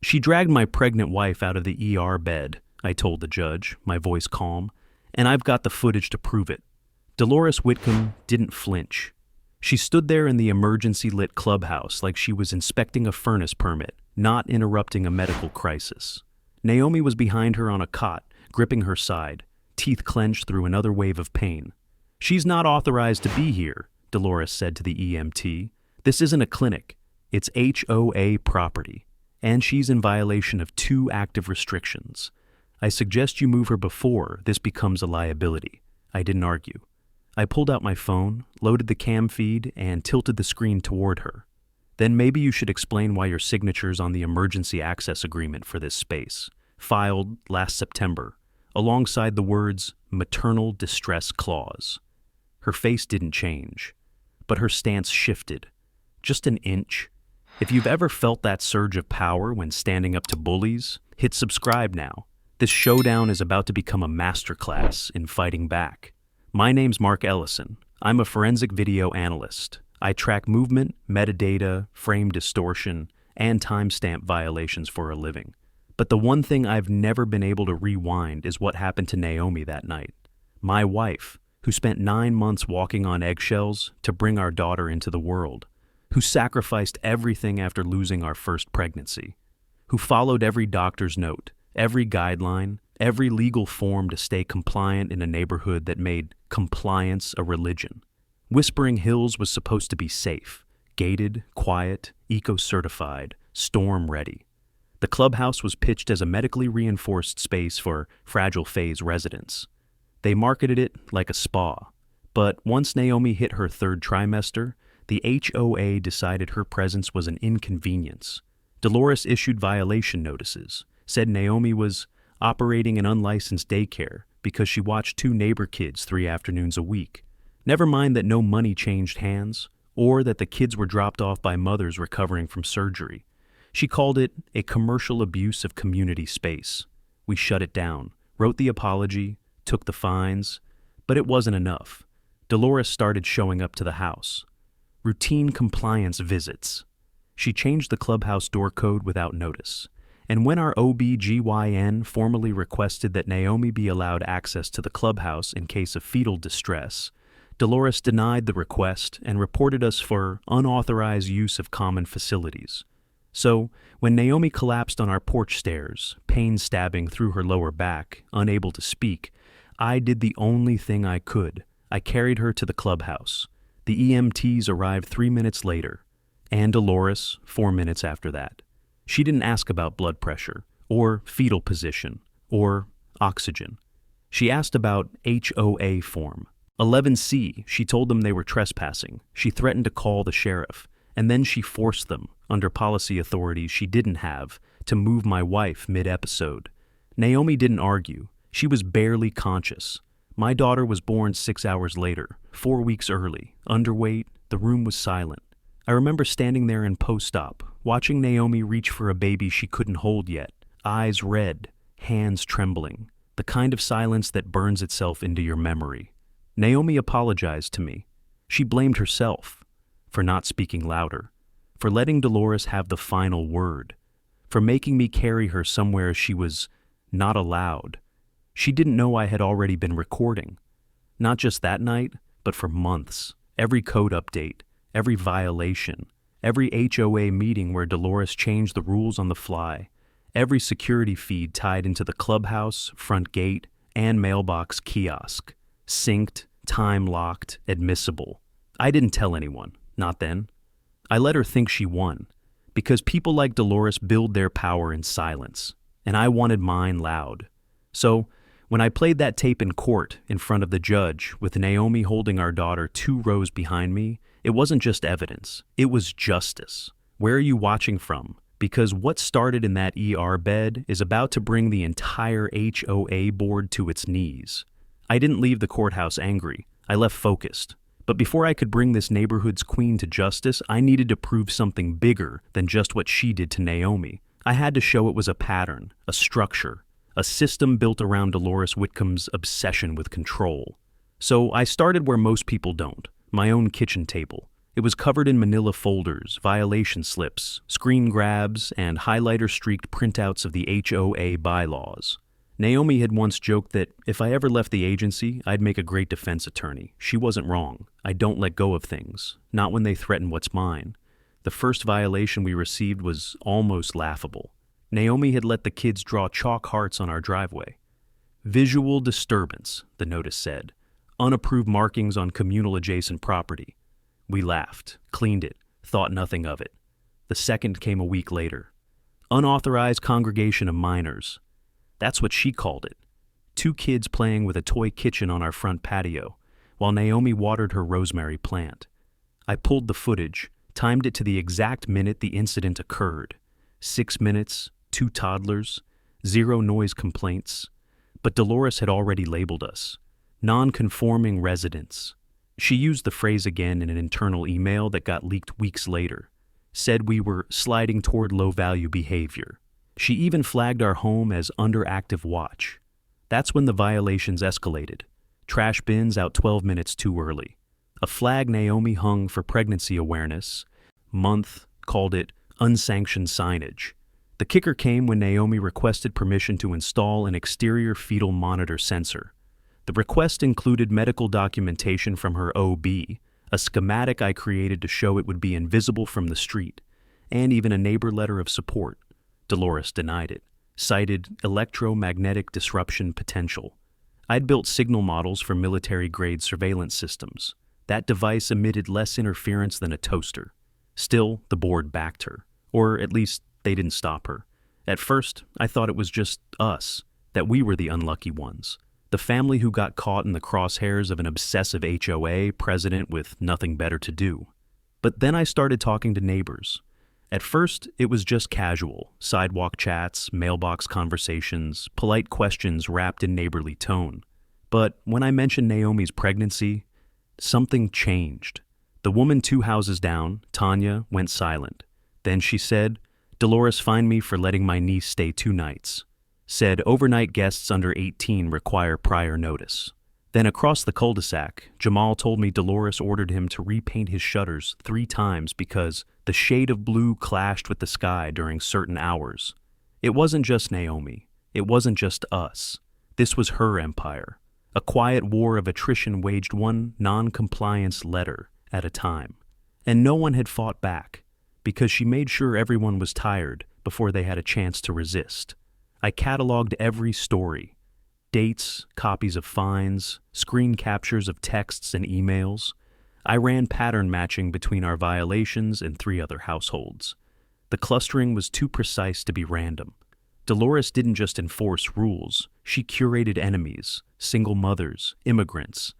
She dragged my pregnant wife out of the ER bed, I told the judge, my voice calm, and I've got the footage to prove it. Dolores Whitcomb didn't flinch. She stood there in the emergency-lit clubhouse like she was inspecting a furnace permit, not interrupting a medical crisis. Naomi was behind her on a cot, gripping her side, teeth clenched through another wave of pain. "She's not authorized to be here," Dolores said to the EMT. "This isn't a clinic. It's HOA property, and she's in violation of 2 active restrictions. I suggest you move her before this becomes a liability." I didn't argue. I pulled out my phone, loaded the cam feed, and tilted the screen toward her. "Then maybe you should explain why your signature's on the emergency access agreement for this space, filed last September, alongside the words maternal distress clause." Her face didn't change, but her stance shifted. Just an inch. If you've ever felt that surge of power when standing up to bullies, hit subscribe now. This showdown is about to become a masterclass in fighting back. My name's Mark Ellison. I'm a forensic video analyst. I track movement, metadata, frame distortion, and timestamp violations for a living. But the one thing I've never been able to rewind is what happened to Naomi that night. My wife, who spent 9 months walking on eggshells to bring our daughter into the world, who sacrificed everything after losing our first pregnancy, who followed every doctor's note, every guideline, every legal form to stay compliant in a neighborhood that made compliance a religion. Whispering Hills was supposed to be safe, gated, quiet, eco-certified, storm-ready. The clubhouse was pitched as a medically reinforced space for fragile phase residents. They marketed it like a spa. But once Naomi hit her 3rd trimester, the HOA decided her presence was an inconvenience. Dolores issued violation notices, said Naomi was operating an unlicensed daycare because she watched 2 neighbor kids 3 afternoons a week. Never mind that no money changed hands, or that the kids were dropped off by mothers recovering from surgery. She called it a commercial abuse of community space. We shut it down, wrote the apology, took the fines, but it wasn't enough. Dolores started showing up to the house. Routine compliance visits. She changed the clubhouse door code without notice. And when our OB/GYN formally requested that Naomi be allowed access to the clubhouse in case of fetal distress, Dolores denied the request and reported us for unauthorized use of common facilities. So, when Naomi collapsed on our porch stairs, pain stabbing through her lower back, unable to speak, I did the only thing I could. I carried her to the clubhouse. The EMTs arrived 3 minutes later, and Dolores 4 minutes after that. She didn't ask about blood pressure, or fetal position, or oxygen. She asked about HOA form. 11C, she told them they were trespassing. She threatened to call the sheriff, and then she forced them, under policy authorities she didn't have, to move my wife mid-episode. Naomi didn't argue. She was barely conscious. My daughter was born 6 hours later, 4 weeks early, underweight. The room was silent. I remember standing there in post-op, watching Naomi reach for a baby she couldn't hold yet, eyes red, hands trembling, the kind of silence that burns itself into your memory. Naomi apologized to me. She blamed herself for not speaking louder, for letting Dolores have the final word, for making me carry her somewhere she was not allowed. She didn't know I had already been recording. Not just that night, but for months. Every code update, every violation, every HOA meeting where Dolores changed the rules on the fly, every security feed tied into the clubhouse, front gate, and mailbox kiosk. Synced, time-locked, admissible. I didn't tell anyone, not then. I let her think she won, because people like Dolores build their power in silence, and I wanted mine loud. So, when I played that tape in court in front of the judge with Naomi holding our daughter 2 rows behind me, it wasn't just evidence, it was justice. Where are you watching from? Because what started in that ER bed is about to bring the entire HOA board to its knees. I didn't leave the courthouse angry, I left focused. But before I could bring this neighborhood's queen to justice, I needed to prove something bigger than just what she did to Naomi. I had to show it was a pattern, a structure, a system built around Dolores Whitcomb's obsession with control. So I started where most people don't, my own kitchen table. It was covered in manila folders, violation slips, screen grabs, and highlighter-streaked printouts of the HOA bylaws. Naomi had once joked that if I ever left the agency, I'd make a great defense attorney. She wasn't wrong. I don't let go of things, not when they threaten what's mine. The first violation we received was almost laughable. Naomi had let the kids draw chalk hearts on our driveway. Visual disturbance, the notice said. Unapproved markings on communal adjacent property. We laughed, cleaned it, thought nothing of it. The second came a week later. Unauthorized congregation of minors. That's what she called it. 2 kids playing with a toy kitchen on our front patio, while Naomi watered her rosemary plant. I pulled the footage, timed it to the exact minute the incident occurred. 6 minutes, 2 toddlers, 0 noise complaints. But Dolores had already labeled us. Non-conforming residents. She used the phrase again in an internal email that got leaked weeks later. Said we were sliding toward low-value behavior. She even flagged our home as under active watch. That's when the violations escalated. Trash bins out 12 minutes too early. A flag Naomi hung for pregnancy awareness. Month called it unsanctioned signage. The kicker came when Naomi requested permission to install an exterior fetal monitor sensor. The request included medical documentation from her OB, a schematic I created to show it would be invisible from the street, and even a neighbor letter of support. Dolores denied it, cited electromagnetic disruption potential. I'd built signal models for military-grade surveillance systems. That device emitted less interference than a toaster. Still, the board backed her, or at least they didn't stop her. At first, I thought it was just us, that we were the unlucky ones. The family who got caught in the crosshairs of an obsessive HOA president with nothing better to do. But then I started talking to neighbors. At first, it was just casual, sidewalk chats, mailbox conversations, polite questions wrapped in neighborly tone. But when I mentioned Naomi's pregnancy, something changed. The woman 2 houses down, Tanya, went silent. Then she said, "Dolores fined me for letting my niece stay 2 nights. Said overnight guests under 18 require prior notice." Then across the cul-de-sac, Jamal told me Dolores ordered him to repaint his shutters 3 times because the shade of blue clashed with the sky during certain hours. It wasn't just Naomi. It wasn't just us. This was her empire. A quiet war of attrition waged one non-compliance letter at a time. And no one had fought back, because she made sure everyone was tired before they had a chance to resist. I cataloged every story. Dates, copies of fines, screen captures of texts and emails. I ran pattern matching between our violations and 3 other households. The clustering was too precise to be random. Dolores didn't just enforce rules, she curated enemies, single mothers, immigrants,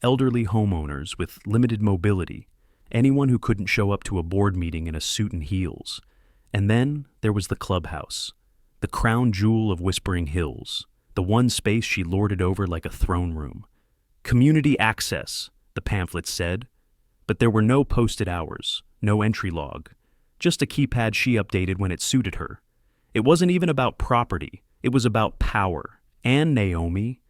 elderly homeowners with limited mobility, anyone who couldn't show up to a board meeting in a suit and heels. And then there was the clubhouse, the crown jewel of Whispering Hills, the one space she lorded over like a throne room. Community access, the pamphlet said, but there were no posted hours, no entry log, just a keypad she updated when it suited her. It wasn't even about property, it was about power. And Naomi.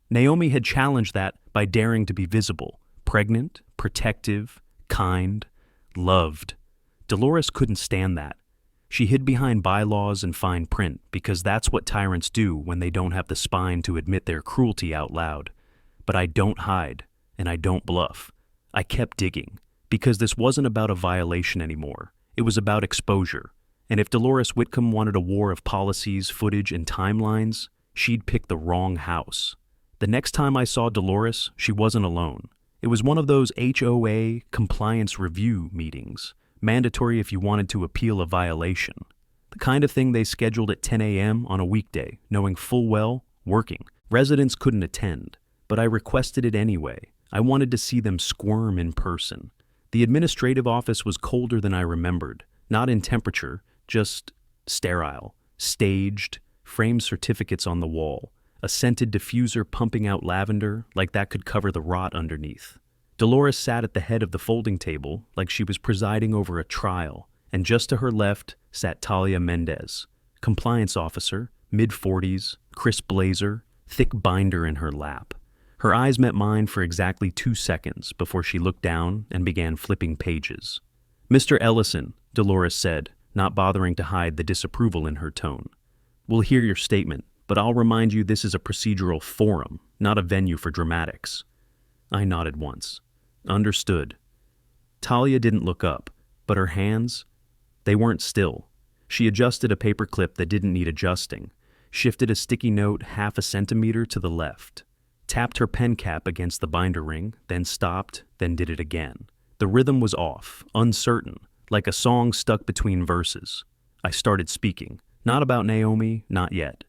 Naomi had challenged that by daring to be visible, pregnant, protective, kind, loved. Dolores couldn't stand that. She hid behind bylaws and fine print because that's what tyrants do when they don't have the spine to admit their cruelty out loud. But I don't hide, and I don't bluff. I kept digging, because this wasn't about a violation anymore. It was about exposure. And if Dolores Whitcomb wanted a war of policies, footage, and timelines, she'd pick the wrong house. The next time I saw Dolores, she wasn't alone. It was one of those HOA compliance review meetings, mandatory if you wanted to appeal a violation. The kind of thing they scheduled at 10 a.m. on a weekday, knowing full well, working. Residents couldn't attend, but I requested it anyway. I wanted to see them squirm in person. The administrative office was colder than I remembered, not in temperature, just sterile, staged, framed certificates on the wall, a scented diffuser pumping out lavender like that could cover the rot underneath. Dolores sat at the head of the folding table like she was presiding over a trial, and just to her left sat Talia Mendez, compliance officer, mid-40s, crisp blazer, thick binder in her lap. Her eyes met mine for exactly 2 seconds before she looked down and began flipping pages. "Mr. Ellison," Dolores said, not bothering to hide the disapproval in her tone. "We'll hear your statement, but I'll remind you this is a procedural forum, not a venue for dramatics." I nodded once. "Understood." Talia didn't look up, but her hands, they weren't still. She adjusted a paperclip that didn't need adjusting, shifted a sticky note 1/2 centimeter to the left, tapped her pen cap against the binder ring, then stopped, then did it again. The rhythm was off, uncertain, like a song stuck between verses. I started speaking, not about Naomi, not yet.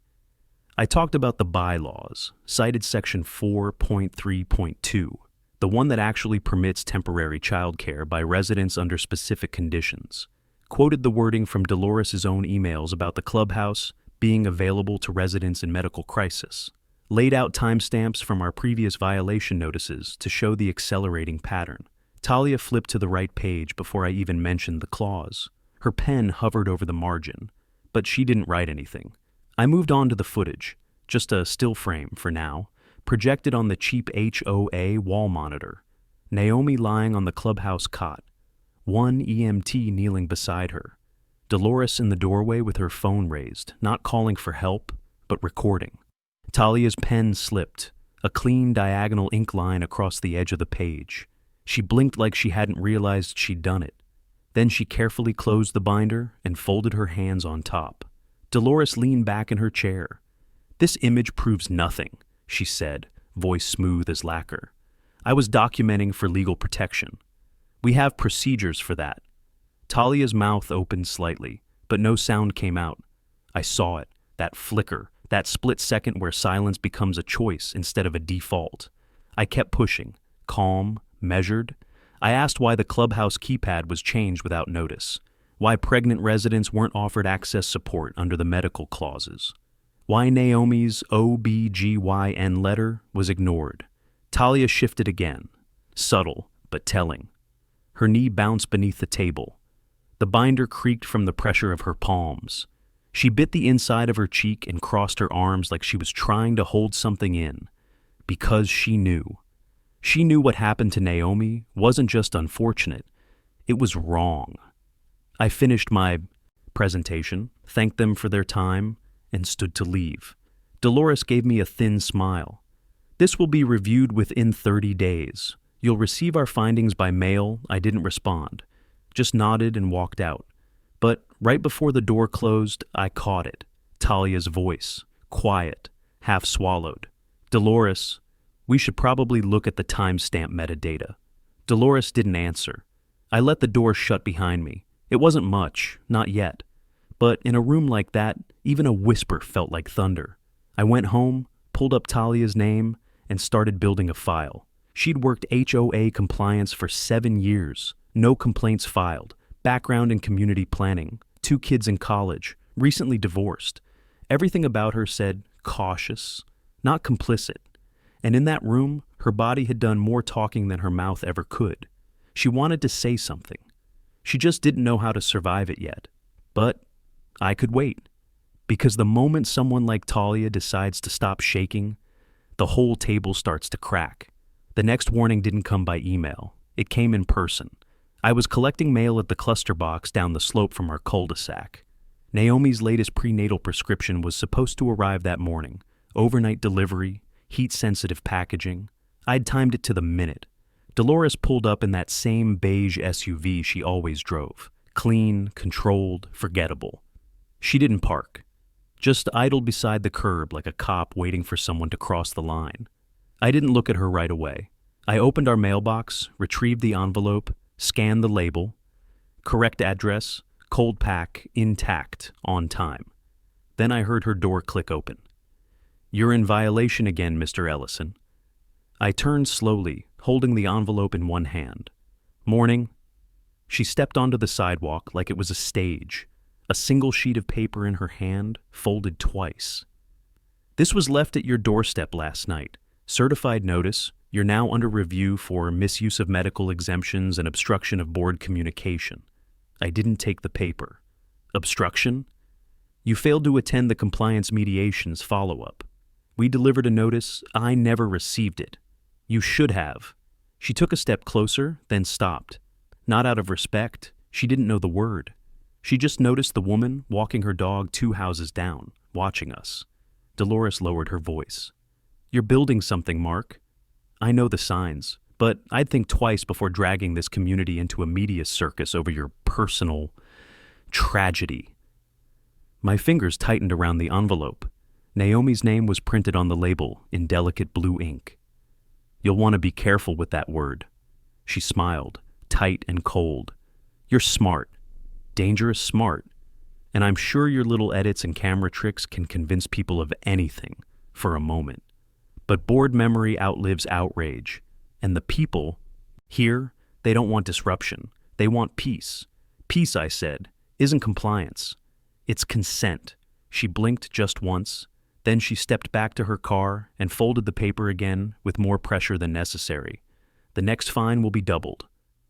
I talked about the bylaws, cited section 4.3.2, the one that actually permits temporary childcare by residents under specific conditions, quoted the wording from Dolores' own emails about the clubhouse being available to residents in medical crisis, laid out timestamps from our previous violation notices to show the accelerating pattern. Talia flipped to the right page before I even mentioned the clause. Her pen hovered over the margin, but she didn't write anything. I moved on to the footage, just a still frame for now, projected on the cheap HOA wall monitor. Naomi lying on the clubhouse cot, one EMT kneeling beside her. Dolores in the doorway with her phone raised, not calling for help, but recording. Talia's pen slipped, a clean diagonal ink line across the edge of the page. She blinked like she hadn't realized she'd done it. Then she carefully closed the binder and folded her hands on top. Dolores leaned back in her chair. "This image proves nothing," she said, voice smooth as lacquer. "I was documenting for legal protection. We have procedures for that." Talia's mouth opened slightly, but no sound came out. I saw it, that flicker, that split second where silence becomes a choice instead of a default. I kept pushing, calm, measured. I asked why the clubhouse keypad was changed without notice, why pregnant residents weren't offered access support under the medical clauses, why Naomi's OBGYN letter was ignored. Talia shifted again, subtle but telling. Her knee bounced beneath the table. The binder creaked from the pressure of her palms. She bit the inside of her cheek and crossed her arms like she was trying to hold something in, because she knew. She knew what happened to Naomi wasn't just unfortunate, it was wrong. I finished my presentation, thanked them for their time, and stood to leave. Dolores gave me a thin smile. "This will be reviewed within 30 days. You'll receive our findings by mail." I didn't respond, just nodded and walked out. But right before the door closed, I caught it. Talia's voice, quiet, half swallowed. "Dolores, we should probably look at the timestamp metadata." Dolores didn't answer. I let the door shut behind me. It wasn't much, not yet. But in a room like that, even a whisper felt like thunder. I went home, pulled up Talia's name, and started building a file. She'd worked HOA compliance for 7 years, no complaints filed, background in community planning, 2 kids in college, recently divorced. Everything about her said cautious, not complicit. And in that room, her body had done more talking than her mouth ever could. She wanted to say something. She just didn't know how to survive it yet. But I could wait. Because the moment someone like Talia decides to stop shaking, the whole table starts to crack. The next warning didn't come by email. It came in person. I was collecting mail at the cluster box down the slope from our cul-de-sac. Naomi's latest prenatal prescription was supposed to arrive that morning. Overnight delivery, heat-sensitive packaging. I'd timed it to the minute. Dolores pulled up in that same beige SUV she always drove. Clean, controlled, forgettable. She didn't park. Just idled beside the curb like a cop waiting for someone to cross the line. I didn't look at her right away. I opened our mailbox, retrieved the envelope, scanned the label. Correct address, cold pack, intact, on time. Then I heard her door click open. "You're in violation again, Mr. Ellison." I turned slowly, holding the envelope in one hand. "Morning." She stepped onto the sidewalk like it was a stage, a single sheet of paper in her hand, folded twice. "This was left at your doorstep last night. Certified notice. You're now under review for misuse of medical exemptions and obstruction of board communication." I didn't take the paper. "Obstruction? You failed to attend the compliance mediation's follow-up. We delivered a notice. I never received it. You should have. She took a step closer, then stopped. Not out of respect. She didn't know the word. She just noticed the woman walking her dog 2 houses down, watching us. Dolores lowered her voice. You're building something, Mark. I know the signs, but I'd think twice before dragging this community into a media circus over your personal tragedy. My fingers tightened around the envelope. Naomi's name was printed on the label in delicate blue ink. You'll want to be careful with that word. She smiled, tight and cold. You're smart. Dangerous smart. And I'm sure your little edits and camera tricks can convince people of anything for a moment. But board memory outlives outrage. And the people here, they don't want disruption. They want peace. Peace, I said, isn't compliance. It's consent. She blinked just once. Then she stepped back to her car and folded the paper again with more pressure than necessary. The next fine will be doubled.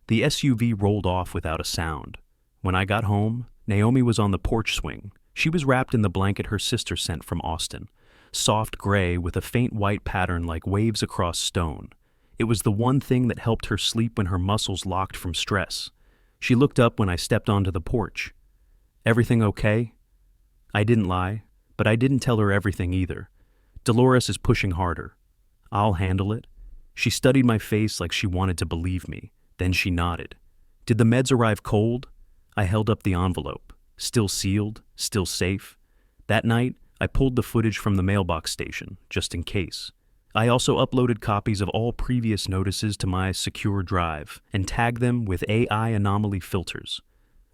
The SUV rolled off without a sound. When I got home, Naomi was on the porch swing. She was wrapped in the blanket her sister sent from Austin, soft gray with a faint white pattern like waves across stone. It was the one thing that helped her sleep when her muscles locked from stress. She looked up when I stepped onto the porch. Everything okay? I didn't lie, but I didn't tell her everything either. Dolores is pushing harder. I'll handle it. She studied my face like she wanted to believe me. Then she nodded. Did the meds arrive cold? I held up the envelope. Still sealed, still safe. That night, I pulled the footage from the mailbox station, just in case. I also uploaded copies of all previous notices to my secure drive and tagged them with AI anomaly filters.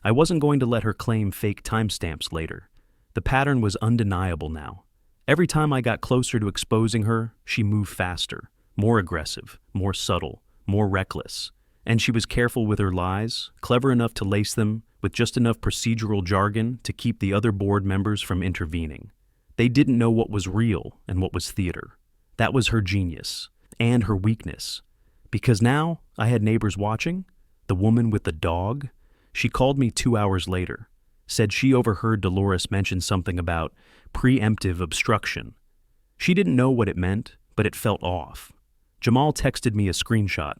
I wasn't going to let her claim fake timestamps later. The pattern was undeniable now. Every time I got closer to exposing her, she moved faster, more aggressive, more subtle, more reckless. And she was careful with her lies, clever enough to lace them with just enough procedural jargon to keep the other board members from intervening. They didn't know what was real and what was theater. That was her genius, and her weakness. Because now I had neighbors watching, the woman with the dog. She called me 2 hours later, said she overheard Dolores mention something about preemptive obstruction. She didn't know what it meant, but it felt off. Jamal texted me a screenshot.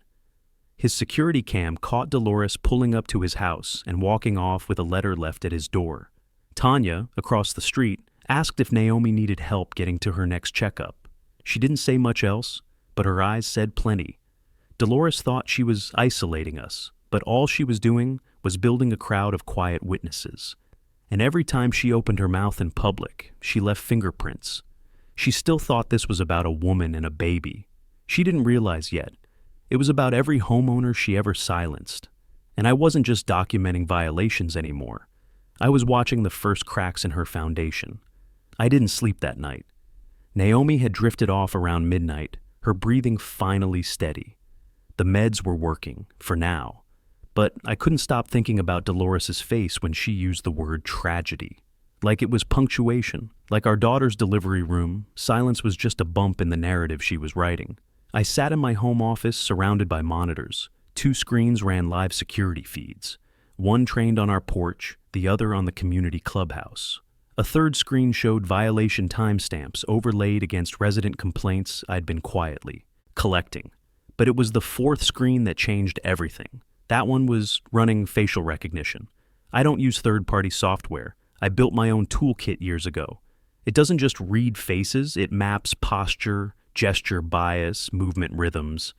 His security cam caught Dolores pulling up to his house and walking off with a letter left at his door. Tanya, across the street, asked if Naomi needed help getting to her next checkup. She didn't say much else, but her eyes said plenty. Dolores thought she was isolating us, but all she was doing was building a crowd of quiet witnesses. And every time she opened her mouth in public, she left fingerprints. She still thought this was about a woman and a baby. She didn't realize yet. It was about every homeowner she ever silenced. And I wasn't just documenting violations anymore. I was watching the first cracks in her foundation. I didn't sleep that night. Naomi had drifted off around midnight, her breathing finally steady. The meds were working, for now. But I couldn't stop thinking about Dolores's face when she used the word tragedy. Like it was punctuation. Like our daughter's delivery room, silence was just a bump in the narrative she was writing. I sat in my home office surrounded by monitors. 2 screens ran live security feeds. One trained on our porch, the other on the community clubhouse. A third screen showed violation timestamps overlaid against resident complaints I'd been quietly collecting. But it was the 4th screen that changed everything. That one was running facial recognition. I don't use third-party software. I built my own toolkit years ago. It doesn't just read faces, it maps posture, gesture bias, movement rhythms.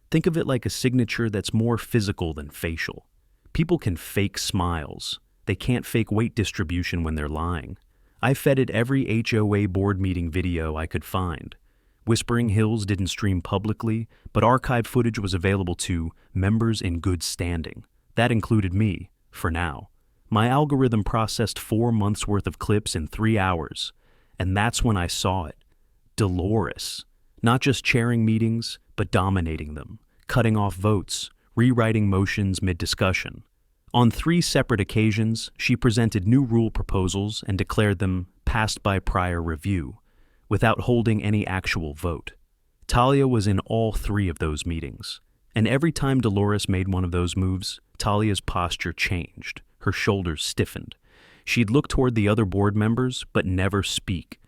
Think of it like a signature that's more physical than facial. People can fake smiles. They can't fake weight distribution when they're lying. I fed it every HOA board meeting video I could find. Whispering Hills didn't stream publicly, but archive footage was available to members in good standing. That included me, for now. My algorithm processed 4 months' worth of clips in 3 hours, and that's when I saw it. Dolores. Not just chairing meetings, but dominating them, cutting off votes, rewriting motions mid-discussion. On 3 separate occasions, she presented new rule proposals and declared them passed by prior review, without holding any actual vote. Talia was in all 3 of those meetings, and every time Dolores made one of those moves, Talia's posture changed, her shoulders stiffened. She'd look toward the other board members, but never speak,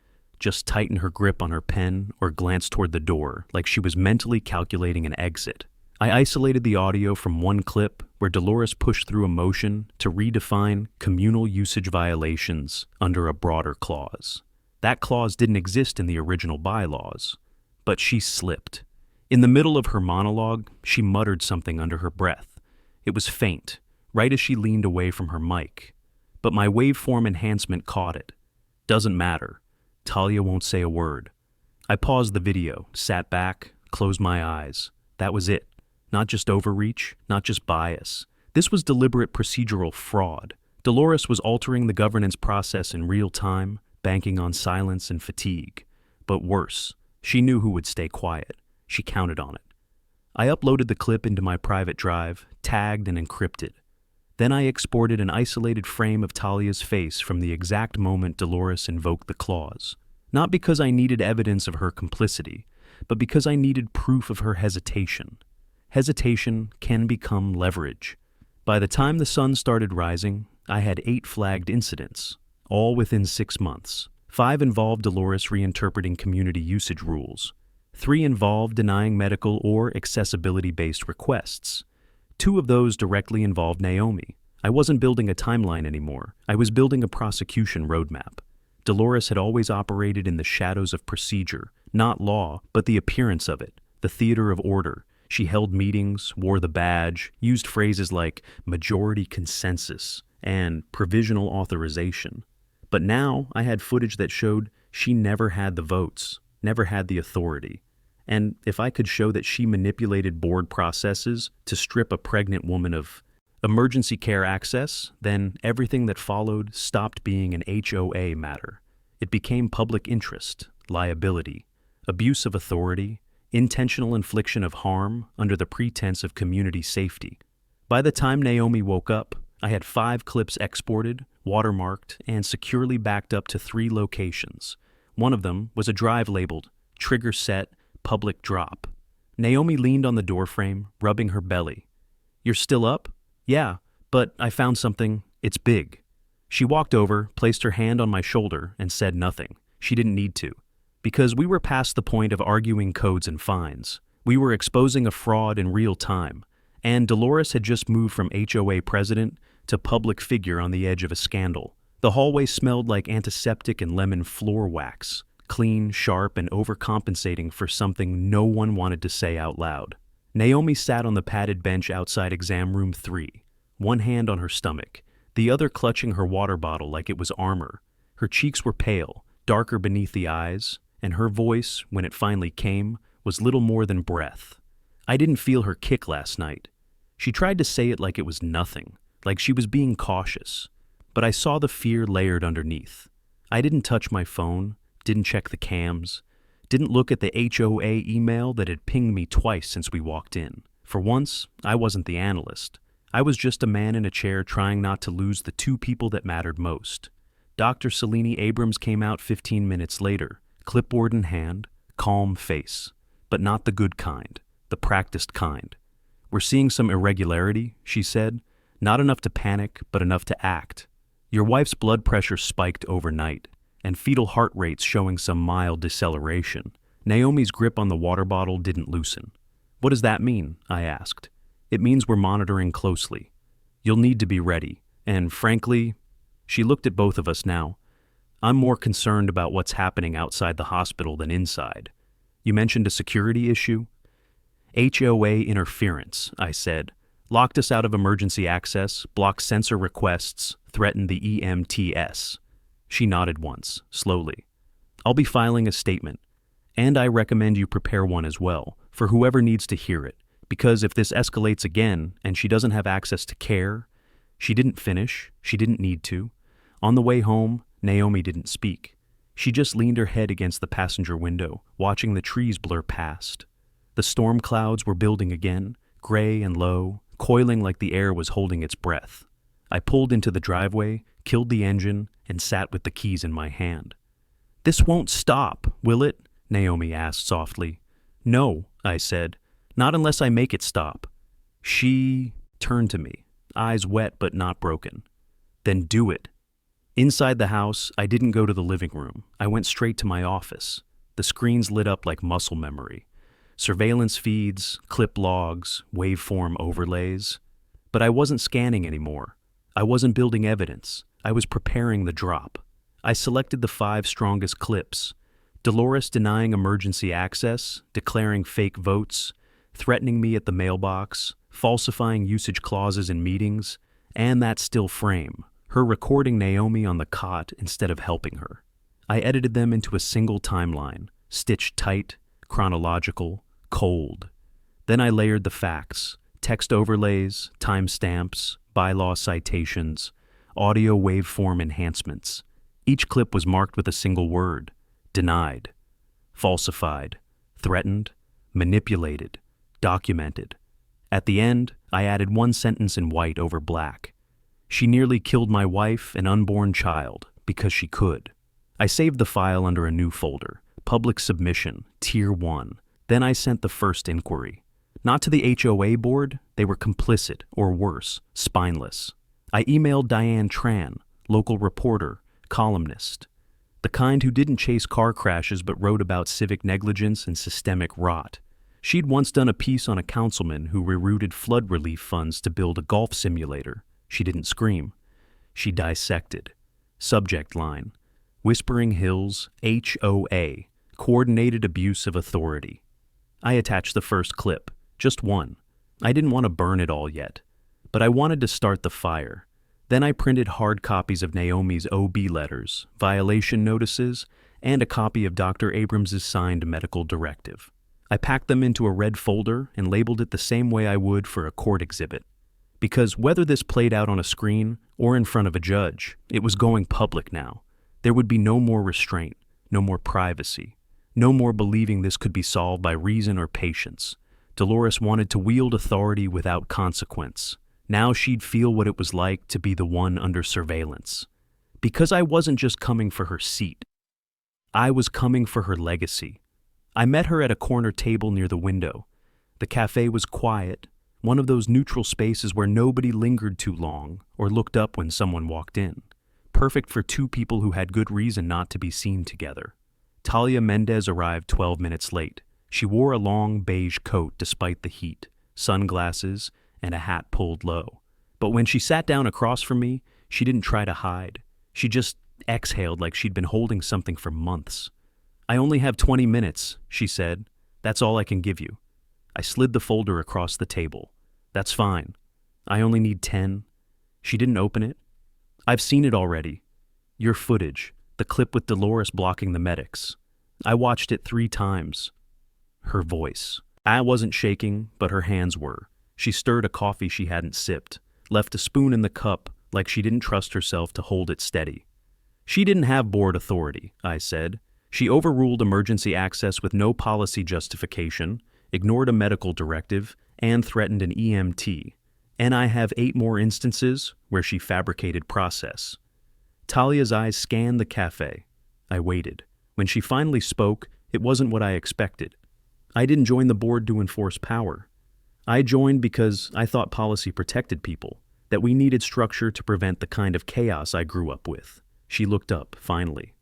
just tighten her grip on her pen or glance toward the door like she was mentally calculating an exit. I isolated the audio from one clip where Dolores pushed through a motion to redefine communal usage violations under a broader clause. That clause didn't exist in the original bylaws, but she slipped. In the middle of her monologue, she muttered something under her breath. It was faint, right as she leaned away from her mic. But my waveform enhancement caught it. Doesn't matter. Talia won't say a word. I paused the video, sat back, closed my eyes. That was it. Not just overreach, not just bias. This was deliberate procedural fraud. Dolores was altering the governance process in real time, banking on silence and fatigue. But worse, she knew who would stay quiet. She counted on it. I uploaded the clip into my private drive, tagged and encrypted. Then I exported an isolated frame of Talia's face from the exact moment Dolores invoked the clause. Not because I needed evidence of her complicity, but because I needed proof of her hesitation. Hesitation can become leverage. By the time the sun started rising, I had 8 flagged incidents, all within 6 months. 5 involved Dolores reinterpreting community usage rules. 3 involved denying medical or accessibility-based requests. 2 of those directly involved Naomi. I wasn't building a timeline anymore. I was building a prosecution roadmap. Dolores had always operated in the shadows of procedure, not law, but the appearance of it, the theater of order. She held meetings, wore the badge, used phrases like majority consensus and provisional authorization. But now I had footage that showed she never had the votes, never had the authority. And if I could show that she manipulated board processes to strip a pregnant woman of emergency care access, then everything that followed stopped being an HOA matter. It became public interest, liability, abuse of authority, intentional infliction of harm under the pretense of community safety. By the time Naomi woke up, I had 5 clips exported, watermarked, and securely backed up to 3 locations. One of them was a drive labeled Trigger Set Public Drop. Naomi leaned on the doorframe, rubbing her belly. "You're still up?" "Yeah, but I found something. It's big." She walked over, placed her hand on my shoulder, and said nothing. She didn't need to. Because we were past the point of arguing codes and fines. We were exposing a fraud in real time. And Dolores had just moved from HOA president to public figure on the edge of a scandal. The hallway smelled like antiseptic and lemon floor wax, clean, sharp, and overcompensating for something no one wanted to say out loud. Naomi sat on the padded bench outside exam room 3, one hand on her stomach, the other clutching her water bottle like it was armor. Her cheeks were pale, darker beneath the eyes, and her voice, when it finally came, was little more than breath. I didn't feel her kick last night. She tried to say it like it was nothing, like she was being cautious, but I saw the fear layered underneath. I didn't touch my phone, didn't check the cams, didn't look at the HOA email that had pinged me twice since we walked in. For once, I wasn't the analyst. I was just a man in a chair trying not to lose the 2 people that mattered most. Dr. Selene Abrams came out 15 minutes later, clipboard in hand, calm face, but not the good kind, the practiced kind. "We're seeing some irregularity," she said. "Not enough to panic, but enough to act. Your wife's blood pressure spiked overnight, and fetal heart rates showing some mild deceleration." Naomi's grip on the water bottle didn't loosen. "What does that mean?" I asked. "It means we're monitoring closely. You'll need to be ready, and frankly," she looked at both of us now, "I'm more concerned about what's happening outside the hospital than inside. You mentioned a security issue?" "HOA interference," I said. "Locked us out of emergency access, blocked sensor requests, threatened the EMTS." She nodded once, slowly. "I'll be filing a statement, and I recommend you prepare one as well, for whoever needs to hear it, because if this escalates again and she doesn't have access to care..." She didn't finish. She didn't need to. On the way home, Naomi didn't speak. She just leaned her head against the passenger window, watching the trees blur past. The storm clouds were building again, gray and low, coiling like the air was holding its breath. I pulled into the driveway, killed the engine, and sat with the keys in my hand. "This won't stop, will it?" Naomi asked softly. "No," I said, "not unless I make it stop." She turned to me, eyes wet but not broken. "Then do it." Inside the house, I didn't go to the living room. I went straight to my office. The screens lit up like muscle memory. Surveillance feeds, clip logs, waveform overlays. But I wasn't scanning anymore. I wasn't building evidence. I was preparing the drop. I selected the 5 strongest clips. Dolores denying emergency access, declaring fake votes, threatening me at the mailbox, falsifying usage clauses in meetings, and that still frame, her recording Naomi on the cot instead of helping her. I edited them into a single timeline, stitched tight, chronological, cold. Then I layered the facts, text overlays, timestamps, bylaw citations, audio waveform enhancements. Each clip was marked with a single word: denied, falsified, threatened, manipulated, documented. At the end, I added one sentence in white over black. She nearly killed my wife and unborn child because she could. I saved the file under a new folder, Public Submission, Tier 1. Then I sent the first inquiry. Not to the HOA board, they were complicit, or worse, spineless. I emailed Diane Tran, local reporter, columnist, the kind who didn't chase car crashes but wrote about civic negligence and systemic rot. She'd once done a piece on a councilman who rerouted flood relief funds to build a golf simulator. She didn't scream. She dissected. Subject line: Whispering Hills, HOA, Coordinated Abuse of Authority. I attached the first clip, just one. I didn't want to burn it all yet, but I wanted to start the fire. Then I printed hard copies of Naomi's OB letters, violation notices, and a copy of Dr. Abrams's signed medical directive. I packed them into a red folder and labeled it the same way I would for a court exhibit. Because whether this played out on a screen or in front of a judge, it was going public now. There would be no more restraint, no more privacy, no more believing this could be solved by reason or patience. Dolores wanted to wield authority without consequence. Now she'd feel what it was like to be the one under surveillance. Because I wasn't just coming for her seat. I was coming for her legacy. I met her at a corner table near the window. The cafe was quiet, one of those neutral spaces where nobody lingered too long or looked up when someone walked in. Perfect for 2 people who had good reason not to be seen together. Talia Mendez arrived 12 minutes late. She wore a long beige coat despite the heat, sunglasses, and a hat pulled low. But when she sat down across from me, she didn't try to hide. She just exhaled like she'd been holding something for months. "I only have 20 minutes, she said. "That's all I can give you." I slid the folder across the table. "That's fine. I only need 10. She didn't open it. "I've seen it already. Your footage, the clip with Dolores blocking the medics. I watched it 3 times. Her voice. I wasn't shaking, but her hands were. She stirred a coffee she hadn't sipped, left a spoon in the cup like she didn't trust herself to hold it steady. "She didn't have board authority," I said. "She overruled emergency access with no policy justification, ignored a medical directive, and threatened an EMT. And I have 8 more instances where she fabricated process." Talia's eyes scanned the cafe. I waited. When she finally spoke, it wasn't what I expected. I didn't join the board to enforce power. I joined because I thought policy protected people, that we needed structure to prevent the kind of chaos I grew up with. She looked up, finally.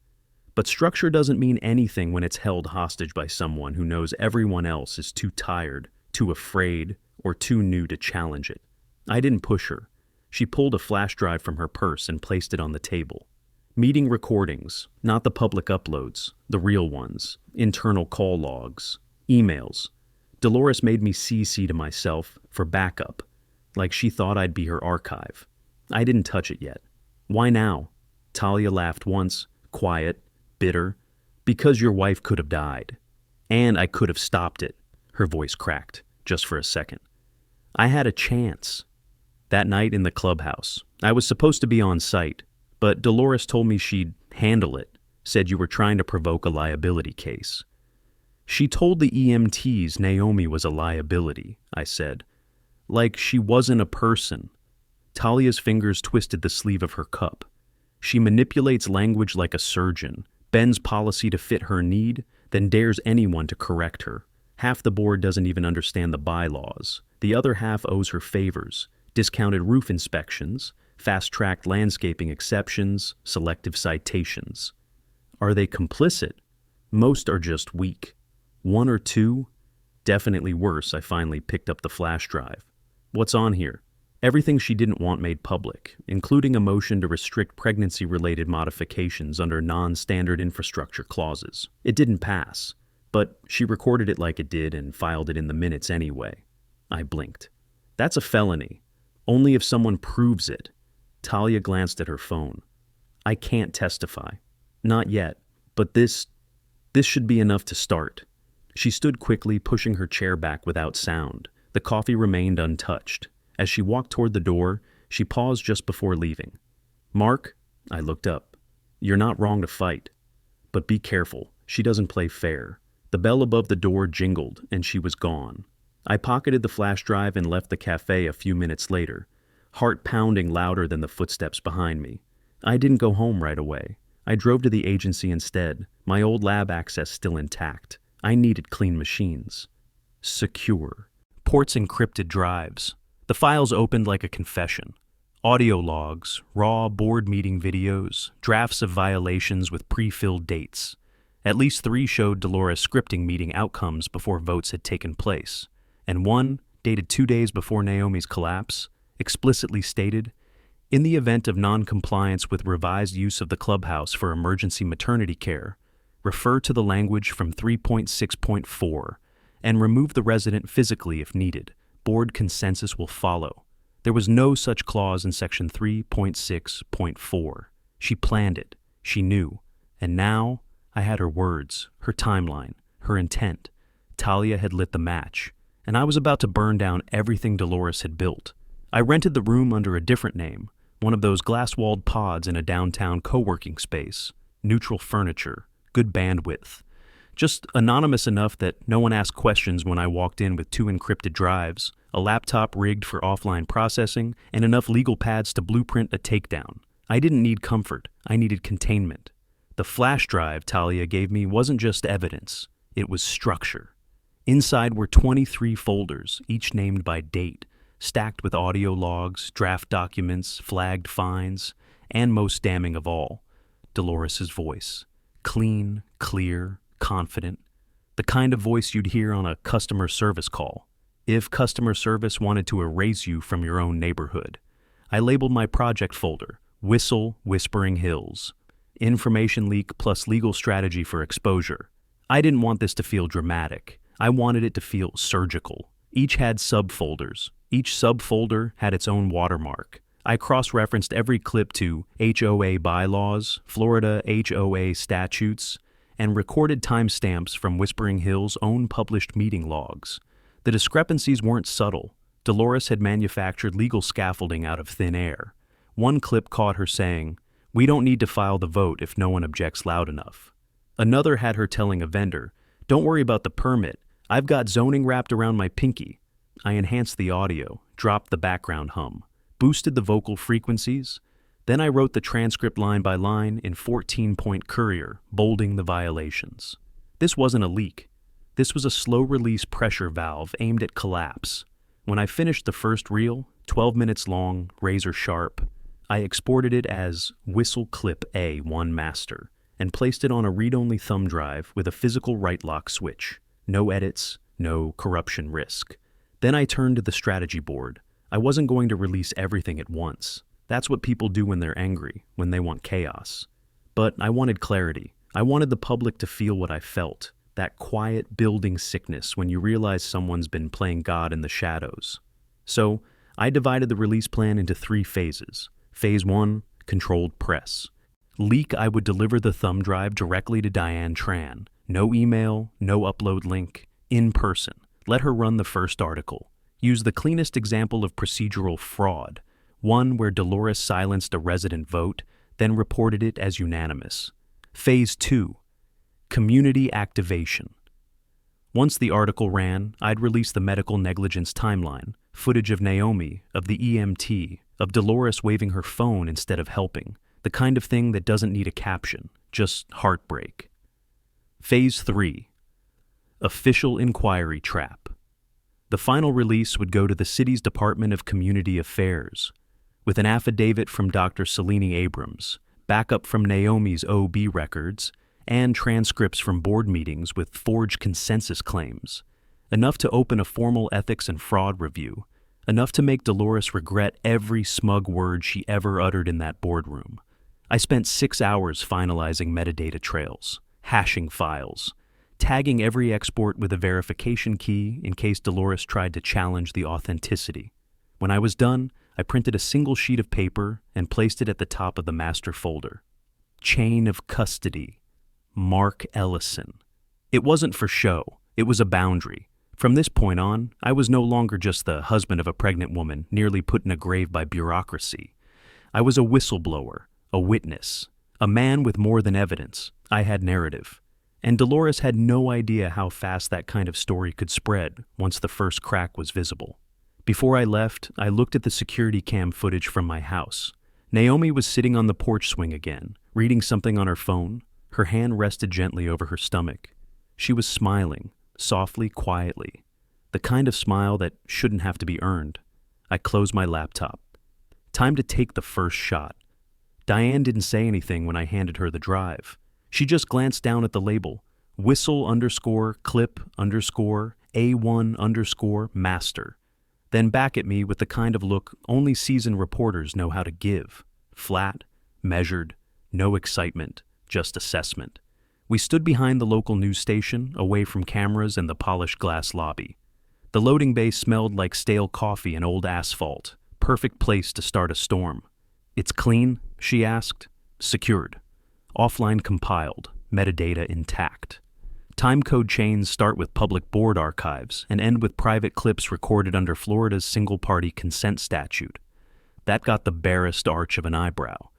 But structure doesn't mean anything when it's held hostage by someone who knows everyone else is too tired, too afraid, or too new to challenge it. I didn't push her. She pulled a flash drive from her purse and placed it on the table. Meeting recordings, not the public uploads, the real ones, internal call logs, emails. Dolores made me CC to myself for backup, like she thought I'd be her archive. I didn't touch it yet. "Why now?" Talia laughed once, quiet, bitter. "Because your wife could have died. And I could have stopped it." Her voice cracked, just for a second. "I had a chance." That night in the clubhouse, I was supposed to be on site, but Dolores told me she'd handle it, said you were trying to provoke a liability case. "She told the EMTs Naomi was a liability," I said. "Like she wasn't a person." Talia's fingers twisted the sleeve of her cup. "She manipulates language like a surgeon, bends policy to fit her need, then dares anyone to correct her. Half the board doesn't even understand the bylaws. The other half owes her favors, discounted roof inspections, fast-tracked landscaping exceptions, selective citations. Are they complicit? Most are just weak. One or two? Definitely worse. I finally picked up the flash drive. What's on here? Everything she didn't want made public, including a motion to restrict pregnancy-related modifications under non-standard infrastructure clauses. It didn't pass, but she recorded it like it did and filed it in the minutes anyway. I blinked. That's a felony. Only if someone proves it. Talia glanced at her phone. I can't testify. Not yet, but this should be enough to start. She stood quickly, pushing her chair back without sound. The coffee remained untouched. As she walked toward the door, she paused just before leaving. Mark, I looked up. You're not wrong to fight. But be careful. She doesn't play fair. The bell above the door jingled, and she was gone. I pocketed the flash drive and left the cafe a few minutes later, heart pounding louder than the footsteps behind me. I didn't go home right away. I drove to the agency instead, my old lab access still intact. I needed clean machines. Secure. Ports encrypted drives. The files opened like a confession. Audio logs, raw board meeting videos, drafts of violations with pre-filled dates. At least 3 showed Dolores scripting meeting outcomes before votes had taken place, and one, dated 2 days before Naomi's collapse, explicitly stated, in the event of non-compliance with revised use of the clubhouse for emergency maternity care, refer to the language from 3.6.4 and remove the resident physically if needed. Board consensus will follow. There was no such clause in section 3.6.4. She planned it. She knew. And now I had her words, her timeline, her intent. Talia had lit the match, and I was about to burn down everything Dolores had built. I rented the room under a different name, one of those glass-walled pods in a downtown co-working space. Neutral furniture, good bandwidth. Just anonymous enough that no one asked questions when I walked in with 2 encrypted drives, a laptop rigged for offline processing, and enough legal pads to blueprint a takedown. I didn't need comfort, I needed containment. The flash drive Talia gave me wasn't just evidence, it was structure. Inside were 23 folders, each named by date, stacked with audio logs, draft documents, flagged fines, and most damning of all, Dolores's voice. Clean, clear, confident. The kind of voice you'd hear on a customer service call, if customer service wanted to erase you from your own neighborhood. I labeled my project folder, Whistle Whispering Hills. Information leak plus legal strategy for exposure. I didn't want this to feel dramatic. I wanted it to feel surgical. Each had subfolders. Each subfolder had its own watermark. I cross-referenced every clip to HOA bylaws, Florida HOA statutes, and recorded timestamps from Whispering Hills' own published meeting logs. The discrepancies weren't subtle. Dolores had manufactured legal scaffolding out of thin air. One clip caught her saying, "We don't need to file the vote if no one objects loud enough." Another had her telling a vendor, "Don't worry about the permit. I've got zoning wrapped around my pinky." I enhanced the audio, dropped the background hum, boosted the vocal frequencies. Then I wrote the transcript line by line in 14-point courier, bolding the violations. This wasn't a leak. This was a slow-release pressure valve aimed at collapse. When I finished the first reel, 12 minutes long, razor sharp, I exported it as Whistle Clip A1 Master and placed it on a read-only thumb drive with a physical right-lock switch. No edits, no corruption risk. Then I turned to the strategy board. I wasn't going to release everything at once. That's what people do when they're angry, when they want chaos. But I wanted clarity. I wanted the public to feel what I felt, that quiet building sickness when you realize someone's been playing God in the shadows. So I divided the release plan into 3 phases. Phase 1, controlled press. Leak, I would deliver the thumb drive directly to Diane Tran. No email, no upload link, in person. Let her run the first article. Use the cleanest example of procedural fraud, one where Dolores silenced a resident vote, then reported it as unanimous. Phase 2, community activation. Once the article ran, I'd release the medical negligence timeline, footage of Naomi, of the EMT, of Dolores waving her phone instead of helping, the kind of thing that doesn't need a caption, just heartbreak. Phase 3, official inquiry trap. The final release would go to the city's Department of Community Affairs. with an affidavit from Dr. Selene Abrams, backup from Naomi's OB records, and transcripts from board meetings with forged consensus claims. Enough to open a formal ethics and fraud review. Enough to make Dolores regret every smug word she ever uttered in that boardroom. I spent 6 hours finalizing metadata trails, hashing files, tagging every export with a verification key in case Dolores tried to challenge the authenticity. When I was done, I printed a single sheet of paper and placed it at the top of the master folder. Chain of custody. Mark Ellison. It wasn't for show. It was a boundary. From this point on, I was no longer just the husband of a pregnant woman nearly put in a grave by bureaucracy. I was a whistleblower, a witness, a man with more than evidence. I had narrative. And Dolores had no idea how fast that kind of story could spread once the first crack was visible. Before I left, I looked at the security cam footage from my house. Naomi was sitting on the porch swing again, reading something on her phone. Her hand rested gently over her stomach. She was smiling, softly, quietly. The kind of smile that shouldn't have to be earned. I closed my laptop. Time to take the first shot. Diane didn't say anything when I handed her the drive. She just glanced down at the label, whistle_clip_A1_master, then back at me with the kind of look only seasoned reporters know how to give. Flat, measured, no excitement, just assessment. We stood behind the local news station, away from cameras and the polished glass lobby. The loading bay smelled like stale coffee and old asphalt. Perfect place to start a storm. "It's clean?" she asked. "Secured. Offline compiled, metadata intact. Timecode chains start with public board archives and end with private clips recorded under Florida's single-party consent statute." That got the barest arch of an eyebrow.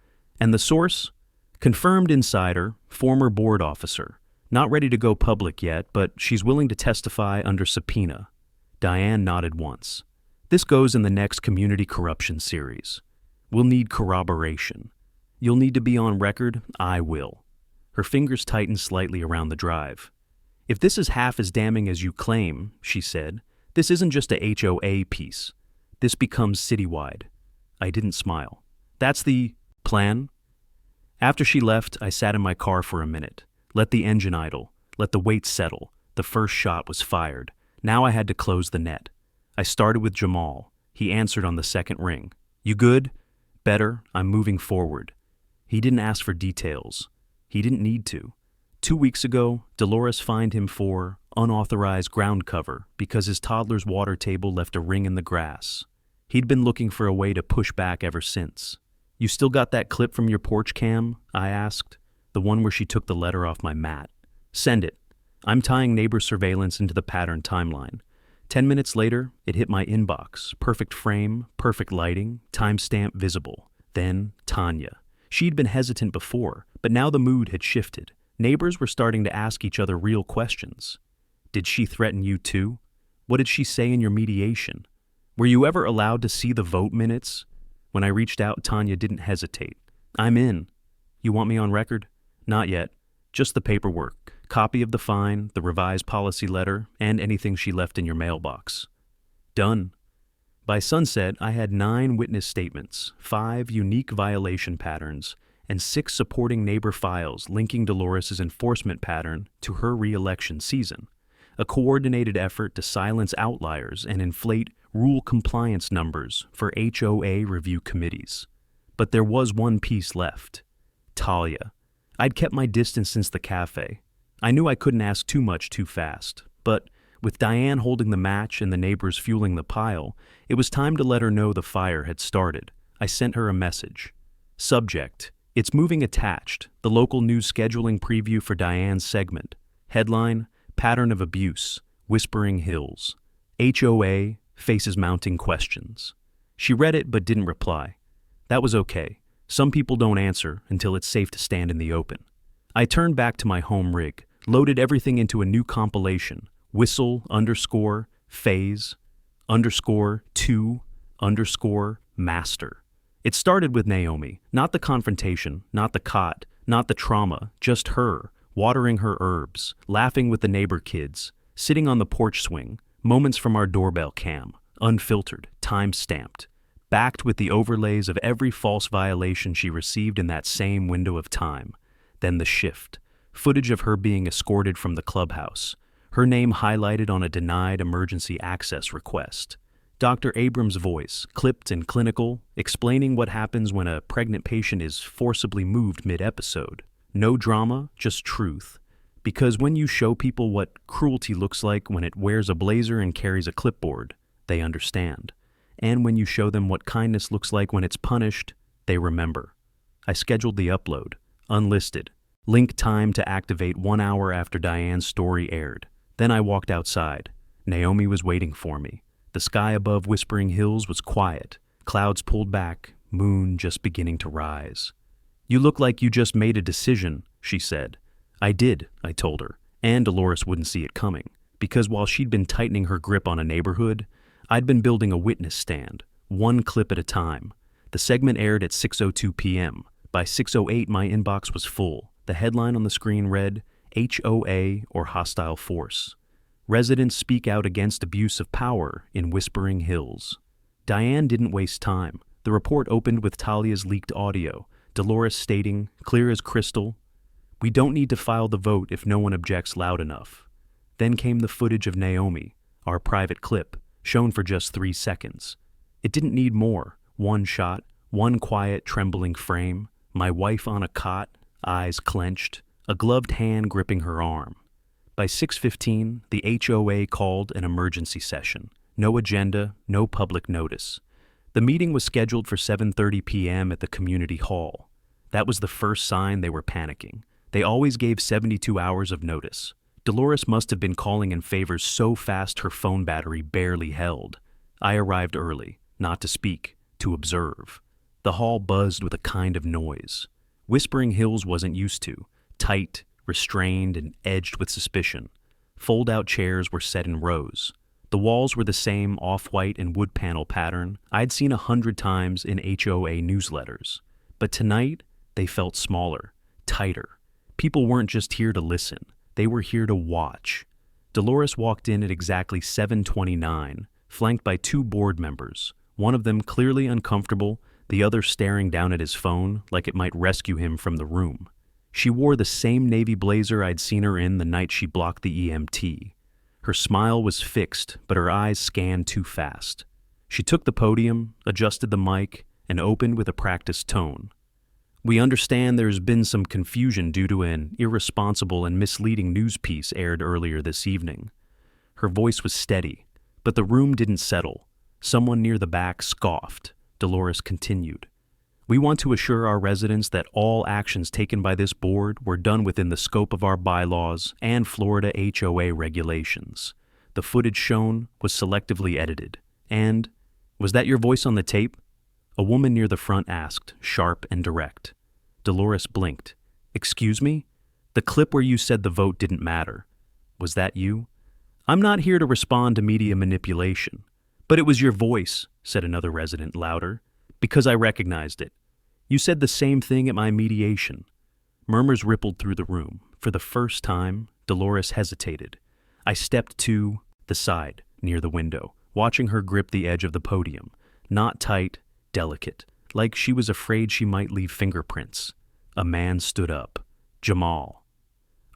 And the source? Confirmed insider, former board officer. Not ready to go public yet, but she's willing to testify under subpoena. Diane nodded once. "This goes in the next community corruption series. We'll need corroboration. You'll need to be on record, I will." Her fingers tightened slightly around the drive. "If this is half as damning as you claim," she said, "this isn't just a HOA piece. This becomes citywide." I didn't smile. "That's the plan?" After she left, I sat in my car for a minute. Let the engine idle. Let the weight settle. The first shot was fired. Now I had to close the net. I started with Jamal. He answered on the second ring. "You good?" "Better. I'm moving forward." He didn't ask for details. He didn't need to. 2 weeks ago, Dolores fined him for unauthorized ground cover because his toddler's water table left a ring in the grass. He'd been looking for a way to push back ever since. "You still got that clip from your porch cam?" I asked. The one where she took the letter off my mat. "Send it. I'm tying neighbor surveillance into the pattern timeline." 10 minutes later, it hit my inbox. Perfect frame, perfect lighting, timestamp visible. Then, Tanya. She'd been hesitant before, but now the mood had shifted. Neighbors were starting to ask each other real questions. "Did she threaten you too? What did she say in your mediation? Were you ever allowed to see the vote minutes?" When I reached out, Tanya didn't hesitate. "I'm in. You want me on record?" "Not yet. Just the paperwork. Copy of the fine, the revised policy letter, and anything she left in your mailbox." "Done." By sunset, I had 9 witness statements, 5 unique violation patterns, and 6 supporting neighbor files linking Dolores' enforcement pattern to her re-election season. A coordinated effort to silence outliers and inflate rule compliance numbers for HOA review committees. But there was one piece left. Talia. I'd kept my distance since the cafe. I knew I couldn't ask too much too fast, but with Diane holding the match and the neighbors fueling the pile, it was time to let her know the fire had started. I sent her a message. Subject: "It's moving attached, the local news scheduling preview for Diane's segment." Headline: "Pattern of Abuse, Whispering Hills. HOA faces mounting questions." She read it but didn't reply. That was okay. Some people don't answer until it's safe to stand in the open. I turned back to my home rig, loaded everything into a new compilation, whistle_phase_2_master. It started with Naomi, not the confrontation, not the cot, not the trauma, just her, watering her herbs, laughing with the neighbor kids, sitting on the porch swing, moments from our doorbell cam, unfiltered, time-stamped. backed with the overlays of every false violation she received in that same window of time. Then the shift. Footage of her being escorted from the clubhouse. Her name highlighted on a denied emergency access request. Dr. Abrams' voice, clipped and clinical, explaining what happens when a pregnant patient is forcibly moved mid-episode. No drama, just truth. Because when you show people what cruelty looks like when it wears a blazer and carries a clipboard, they understand. And when you show them what kindness looks like when it's punished, they remember. I scheduled the upload, unlisted. Link time to activate 1 hour after Diane's story aired. Then I walked outside. Naomi was waiting for me. The sky above Whispering Hills was quiet. Clouds pulled back, moon just beginning to rise. "You look like you just made a decision," she said. "I did," I told her, and Dolores wouldn't see it coming, because while she'd been tightening her grip on a neighborhood, I'd been building a witness stand, one clip at a time. The segment aired at 6:02 p.m. By 6:08, my inbox was full. The headline on the screen read, HOA or hostile force. Residents speak out against abuse of power in Whispering Hills. Diane didn't waste time. The report opened with Talia's leaked audio, Dolores stating, clear as crystal, "We don't need to file the vote if no one objects loud enough." Then came the footage of Naomi, our private clip, shown for just 3 seconds. It didn't need more. One shot, one quiet, trembling frame, my wife on a cot, eyes clenched, a gloved hand gripping her arm. By 6:15, the HOA called an emergency session. No agenda, no public notice. The meeting was scheduled for 7:30 p.m. at the community hall. That was the first sign they were panicking. They always gave 72 hours of notice. Dolores must have been calling in favors so fast her phone battery barely held. I arrived early, not to speak, to observe. The hall buzzed with a kind of noise. Whispering Hills wasn't used to. Tight, restrained, and edged with suspicion. Fold-out chairs were set in rows. The walls were the same off-white and wood panel pattern I'd seen 100 times in HOA newsletters. But tonight, they felt smaller, tighter. People weren't just here to listen. They were here to watch. Dolores walked in at exactly 7:29, flanked by 2 board members, one of them clearly uncomfortable, the other staring down at his phone like it might rescue him from the room. She wore the same navy blazer I'd seen her in the night she blocked the EMT. Her smile was fixed, but her eyes scanned too fast. She took the podium, adjusted the mic, and opened with a practiced tone. "We understand there's been some confusion due to an irresponsible and misleading news piece aired earlier this evening." Her voice was steady, but the room didn't settle. Someone near the back scoffed. Dolores continued. "We want to assure our residents that all actions taken by this board were done within the scope of our bylaws and Florida HOA regulations. The footage shown was selectively edited. And, was that your voice on the tape?" A woman near the front asked, sharp and direct. Dolores blinked. "Excuse me? The clip where you said the vote didn't matter. Was that you?" "I'm not here to respond to media manipulation." "But it was your voice," said another resident louder, "because I recognized it. You said the same thing at my mediation." Murmurs rippled through the room. For the first time, Dolores hesitated. I stepped to the side, near the window, watching her grip the edge of the podium. Not tight, delicate, like she was afraid she might leave fingerprints. A man stood up. Jamal.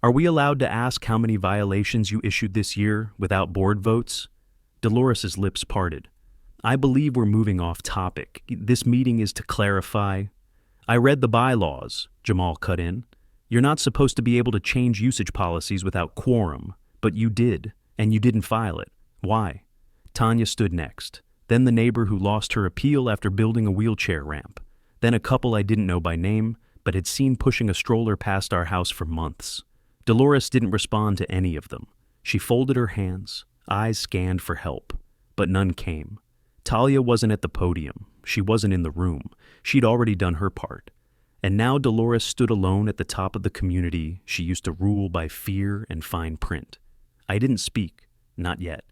"Are we allowed to ask how many violations you issued this year without board votes?" Dolores's lips parted. "I believe we're moving off topic. This meeting is to clarify." "I read the bylaws," Jamal cut in. "You're not supposed to be able to change usage policies without quorum, but you did, and you didn't file it. Why?" Tanya stood next. Then the neighbor who lost her appeal after building a wheelchair ramp. Then a couple I didn't know by name, but had seen pushing a stroller past our house for months. Dolores didn't respond to any of them. She folded her hands, eyes scanned for help, but none came. Talia wasn't at the podium. She wasn't in the room. She'd already done her part. And now Dolores stood alone at the top of the community she used to rule by fear and fine print. I didn't speak, not yet.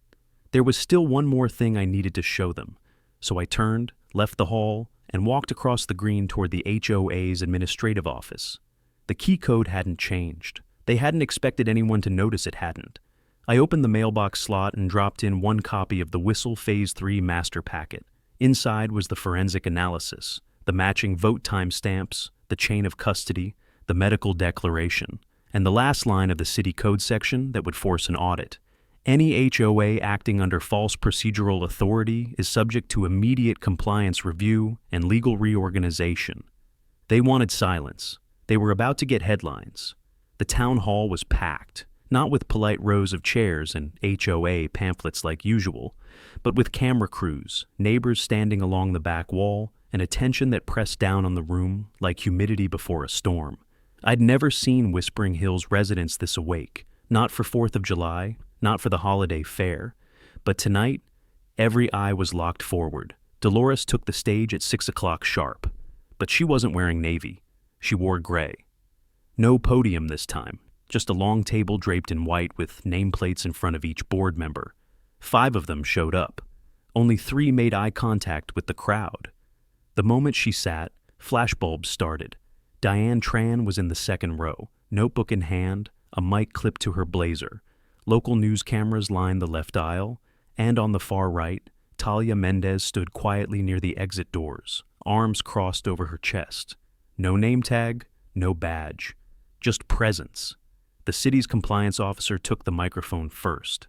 There was still one more thing I needed to show them, so I turned, left the hall, and walked across the green toward the HOA's administrative office. The key code hadn't changed. They hadn't expected anyone to notice it hadn't. I opened the mailbox slot and dropped in one copy of the Whistle Phase 3 master packet. Inside was the forensic analysis, the matching vote timestamps, the chain of custody, the medical declaration, and the last line of the city code section that would force an audit. Any HOA acting under false procedural authority is subject to immediate compliance review and legal reorganization. They wanted silence. They were about to get headlines. The town hall was packed, not with polite rows of chairs and HOA pamphlets like usual, but with camera crews, neighbors standing along the back wall, and attention that pressed down on the room like humidity before a storm. I'd never seen Whispering Hills residents this awake, not for 4th of July, not for the holiday fair, but tonight, every eye was locked forward. Dolores took the stage at 6 o'clock sharp, but she wasn't wearing navy. She wore gray. No podium this time, just a long table draped in white with nameplates in front of each board member. 5 of them showed up. Only 3 made eye contact with the crowd. The moment she sat, flashbulbs started. Diane Tran was in the second row, notebook in hand, a mic clipped to her blazer. Local news cameras lined the left aisle, and on the far right, Talia Mendez stood quietly near the exit doors, arms crossed over her chest. No name tag, no badge, just presence. The city's compliance officer took the microphone first.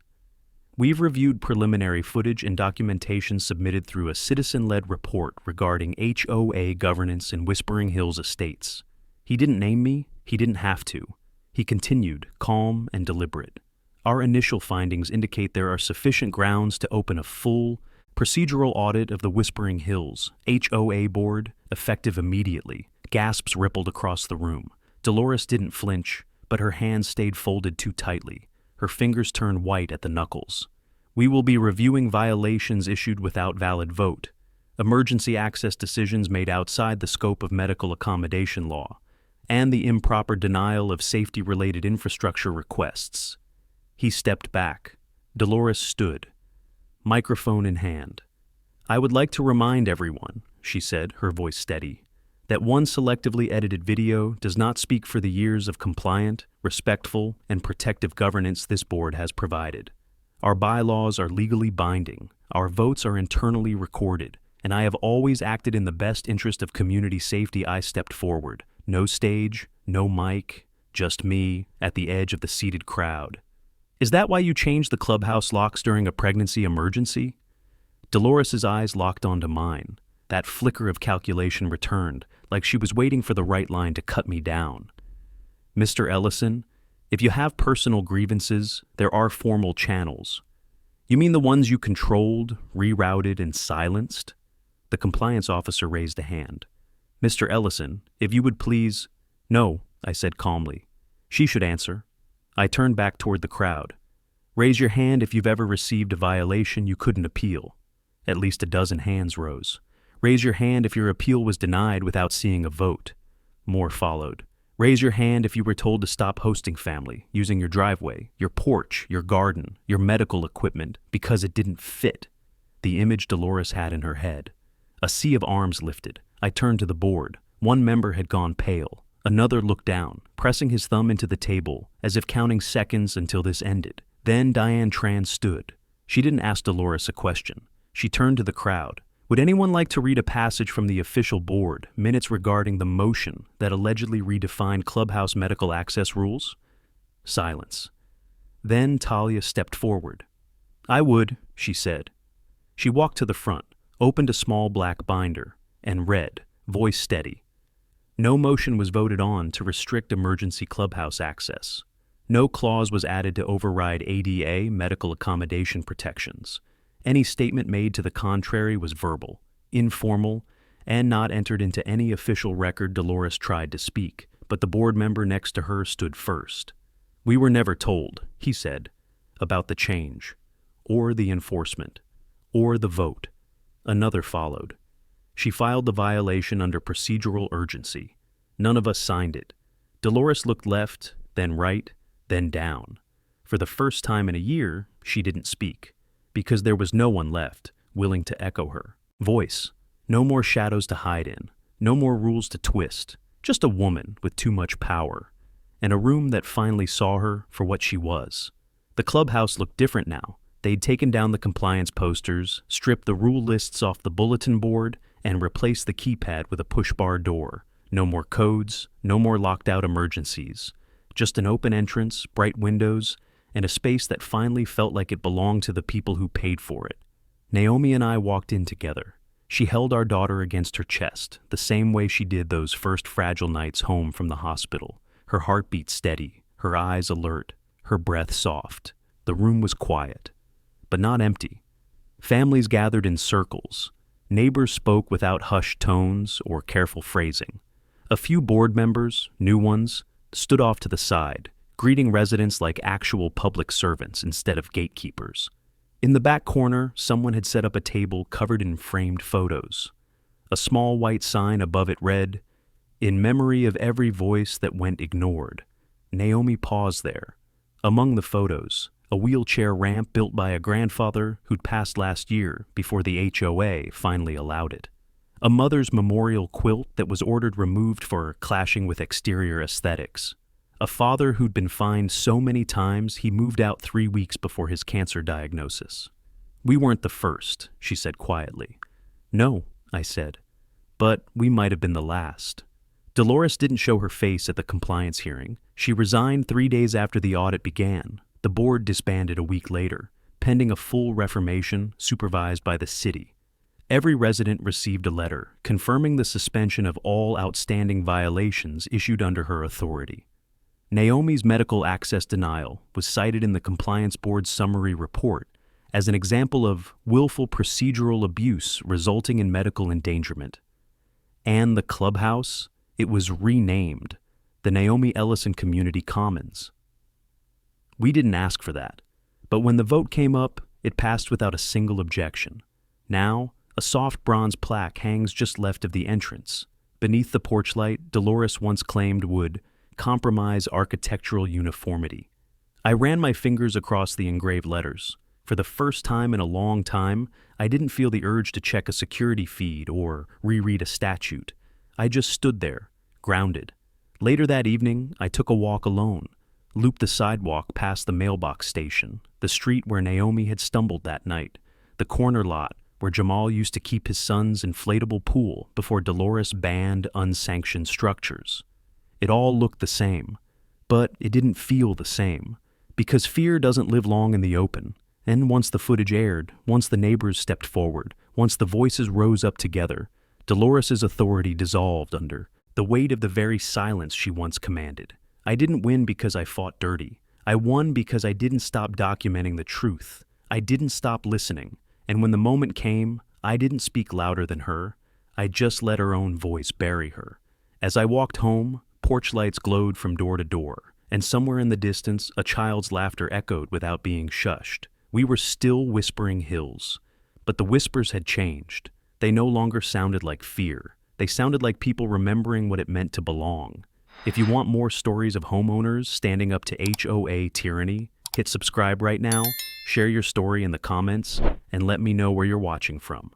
We've reviewed preliminary footage and documentation submitted through a citizen-led report regarding HOA governance in Whispering Hills Estates. He didn't name me, he didn't have to. He continued, calm and deliberate. Our initial findings indicate there are sufficient grounds to open a full, procedural audit of the Whispering Hills HOA board, effective immediately. Gasps rippled across the room. Dolores didn't flinch, but her hands stayed folded too tightly. Her fingers turned white at the knuckles. We will be reviewing violations issued without valid vote, emergency access decisions made outside the scope of medical accommodation law, and the improper denial of safety-related infrastructure requests. He stepped back. Dolores stood, microphone in hand. I would like to remind everyone, she said, her voice steady, that one selectively edited video does not speak for the years of compliant, respectful, and protective governance this board has provided. Our bylaws are legally binding, our votes are internally recorded, and I have always acted in the best interest of community safety. I stepped forward. No stage, no mic, just me, at the edge of the seated crowd. Is that why you changed the clubhouse locks during a pregnancy emergency? Dolores's eyes locked onto mine. That flicker of calculation returned, like she was waiting for the right line to cut me down. Mr. Ellison, if you have personal grievances, there are formal channels. You mean the ones you controlled, rerouted, and silenced? The compliance officer raised a hand. Mr. Ellison, if you would please— No, I said calmly. She should answer. I turned back toward the crowd. Raise your hand if you've ever received a violation you couldn't appeal. At least a dozen hands rose. Raise your hand if your appeal was denied without seeing a vote. More followed. Raise your hand if you were told to stop hosting family, using your driveway, your porch, your garden, your medical equipment, because it didn't fit. The image Dolores had in her head. A sea of arms lifted. I turned to the board. One member had gone pale. Another looked down, pressing his thumb into the table, as if counting seconds until this ended. Then Diane Tran stood. She didn't ask Dolores a question. She turned to the crowd. Would anyone like to read a passage from the official board, minutes regarding the motion that allegedly redefined clubhouse medical access rules? Silence. Then Talia stepped forward. I would, she said. She walked to the front, opened a small black binder, and read, voice steady. No motion was voted on to restrict emergency clubhouse access. No clause was added to override ADA medical accommodation protections. Any statement made to the contrary was verbal, informal, and not entered into any official record. Dolores tried to speak, but the board member next to her stood first. We were never told, he said, about the change, or the enforcement, or the vote. Another followed. She filed the violation under procedural urgency. None of us signed it. Dolores looked left, then right, then down. For the first time in a year, she didn't speak, because there was no one left willing to echo her voice. No more shadows to hide in, no more rules to twist, just a woman with too much power, and a room that finally saw her for what she was. The clubhouse looked different now. They'd taken down the compliance posters, stripped the rule lists off the bulletin board, and replaced the keypad with a push-bar door. No more codes, no more locked-out emergencies. Just an open entrance, bright windows, and a space that finally felt like it belonged to the people who paid for it. Naomi and I walked in together. She held our daughter against her chest, the same way she did those first fragile nights home from the hospital. Her heartbeat steady, her eyes alert, her breath soft. The room was quiet, but not empty. Families gathered in circles. Neighbors spoke without hushed tones or careful phrasing. A few board members, new ones, stood off to the side, greeting residents like actual public servants instead of gatekeepers. In the back corner, someone had set up a table covered in framed photos. A small white sign above it read, "In memory of every voice that went ignored." Naomi paused there. Among the photos, a wheelchair ramp built by a grandfather who'd passed last year before the HOA finally allowed it. A mother's memorial quilt that was ordered removed for clashing with exterior aesthetics. A father who'd been fined so many times he moved out 3 weeks before his cancer diagnosis. "We weren't the first," she said quietly. "No," I said, "but we might have been the last." Dolores didn't show her face at the compliance hearing. She resigned 3 days after the audit began. The board disbanded a week later, pending a full reformation supervised by the city. Every resident received a letter confirming the suspension of all outstanding violations issued under her authority. Naomi's medical access denial was cited in the Compliance Board's summary report as an example of willful procedural abuse resulting in medical endangerment. And the clubhouse, it was renamed the Naomi Ellison Community Commons. We didn't ask for that, but when the vote came up, it passed without a single objection. Now, a soft bronze plaque hangs just left of the entrance. Beneath the porch light, Dolores once claimed would compromise architectural uniformity. I ran my fingers across the engraved letters. For the first time in a long time, I didn't feel the urge to check a security feed or reread a statute. I just stood there, grounded. Later that evening, I took a walk alone, looped the sidewalk past the mailbox station, the street where Naomi had stumbled that night, the corner lot where Jamal used to keep his son's inflatable pool before Dolores banned unsanctioned structures. It all looked the same, but it didn't feel the same, because fear doesn't live long in the open, and once the footage aired, once the neighbors stepped forward, once the voices rose up together, Dolores's authority dissolved under the weight of the very silence she once commanded. I didn't win because I fought dirty. I won because I didn't stop documenting the truth. I didn't stop listening, and when the moment came, I didn't speak louder than her. I just let her own voice bury her. As I walked home, porch lights glowed from door to door, and somewhere in the distance, a child's laughter echoed without being shushed. We were still whispering hills, but the whispers had changed. They no longer sounded like fear. They sounded like people remembering what it meant to belong. If you want more stories of homeowners standing up to HOA tyranny, hit subscribe right now, share your story in the comments, and let me know where you're watching from.